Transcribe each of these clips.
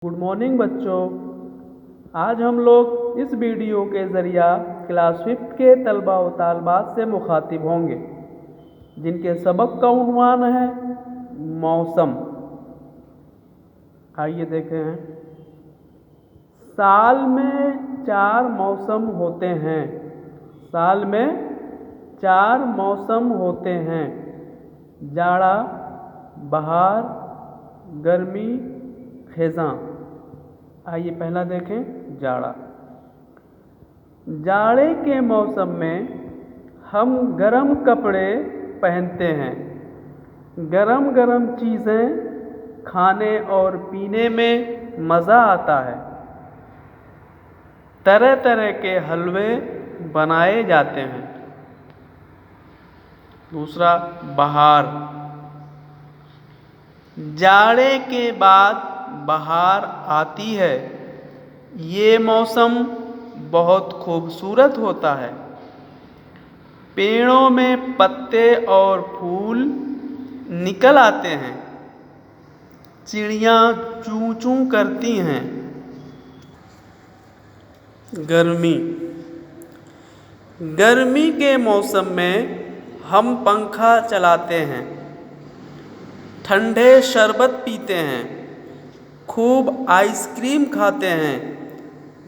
Good morning बच्चों। आज हम लोग इस वीडियो के ज़रिया क्लास 5 के तलबा व तालबात से मुखातिब होंगे जिनके सबक का उन्वान है मौसम। आइए देखें हैं। साल में 4 मौसम होते हैं। साल में 4 मौसम होते हैं। जाड़ा, बहार, गर्मी, खिज़ां। आइए पहला देखें जाड़ा। जाड़े के मौसम में हम गरम कपड़े पहनते हैं। गरम गरम चीज़ें खाने और पीने में मज़ा आता है। तरह तरह के हलवे बनाए जाते हैं। दूसरा बहार। जाड़े के बाद बहार आती है। ये मौसम बहुत खूबसूरत होता है। पेड़ों में पत्ते और फूल निकल आते हैं। चिड़ियाँ चूं चूं करती हैं। गर्मी। गर्मी के मौसम में हम पंखा चलाते हैं, ठंडे शरबत पीते हैं, खूब आइसक्रीम खाते हैं,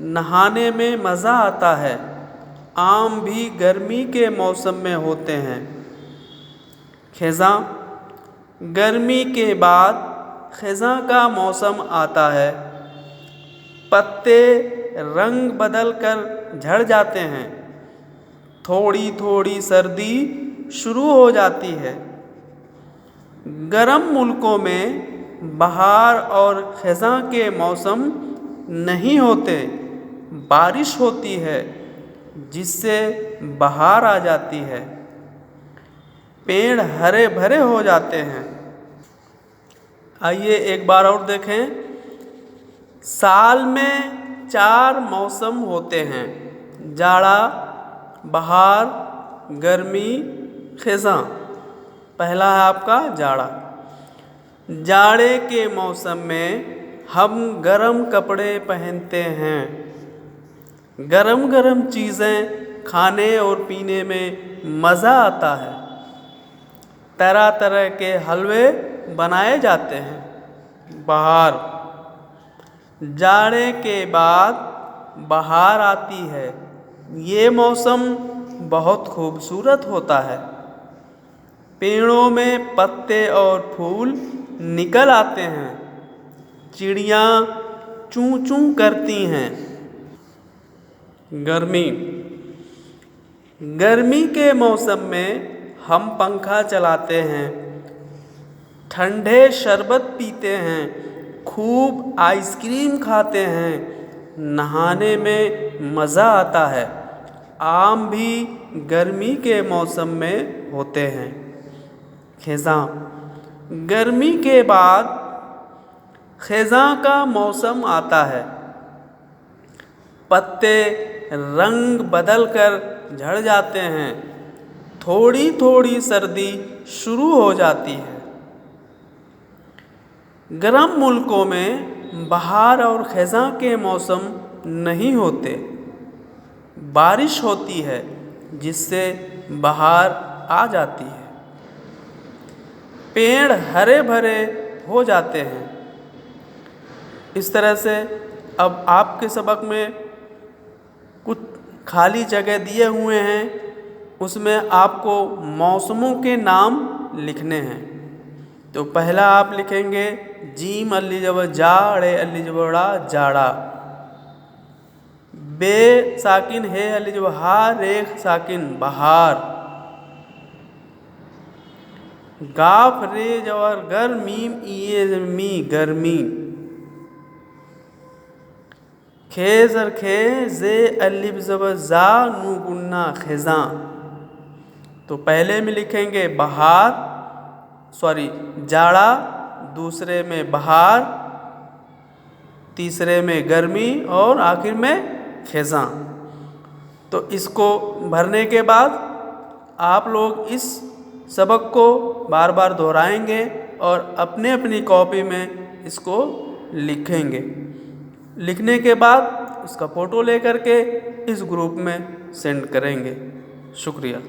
नहाने में मज़ा आता है। आम भी गर्मी के मौसम में होते हैं। खिज़ां। गर्मी के बाद खिज़ां का मौसम आता है। पत्ते रंग बदल कर झड़ जाते हैं। थोड़ी थोड़ी सर्दी शुरू हो जाती है। गर्म मुल्कों में बहार और खिज़ां के मौसम नहीं होते। बारिश होती है जिससे बहार आ जाती है। पेड़ हरे भरे हो जाते हैं। आइए एक बार और देखें। साल में 4 मौसम होते हैं। जाड़ा, बहार, गर्मी, खिज़ां। पहला है आपका जाड़ा। जाड़े के मौसम में हम गरम कपड़े पहनते हैं। गरम गरम चीज़ें खाने और पीने में मज़ा आता है। तरह तरह के हलवे बनाए जाते हैं। बहार। जाड़े के बाद बहार आती है। ये मौसम बहुत खूबसूरत होता है। पेड़ों में पत्ते और फूल निकल आते हैं। चिड़ियाँ चूं चूं करती हैं। गर्मी। गर्मी के मौसम में हम पंखा चलाते हैं, ठंडे शरबत पीते हैं, खूब आइसक्रीम खाते हैं, नहाने में मज़ा आता है। आम भी गर्मी के मौसम में होते हैं। खिज़ां। गर्मी के बाद खिज़ां का मौसम आता है। पत्ते रंग बदल कर झड़ जाते हैं। थोड़ी थोड़ी सर्दी शुरू हो जाती है। गर्म मुल्कों में बहार और खिज़ां के मौसम नहीं होते। बारिश होती है जिससे बहार आ जाती है। पेड़ हरे भरे हो जाते हैं। इस तरह से अब आपके सबक में कुछ खाली जगह दिए हुए हैं, उसमें आपको मौसमों के नाम लिखने हैं। तो पहला आप लिखेंगे जीम अल्ली जब जाड़े अल्ली जबड़ा जाड़ा। बे साकिन है अल्ली जब हा रेख साकिन बहार। गाफ रे जवर गर मीम इये मी गर्मी। खेजर खे जे अलिफ जब जा नू गुन्ना खिज़ां। तो पहले में लिखेंगे बहार, जाड़ा, दूसरे में बहार, तीसरे में गर्मी और आखिर में खिज़ां। तो इसको भरने के बाद आप लोग इस सबक को बार बार दोहराएंगे और अपने अपनी कॉपी में इसको लिखेंगे। लिखने के बाद उसका फ़ोटो लेकर के इस ग्रुप में सेंड करेंगे। शुक्रिया।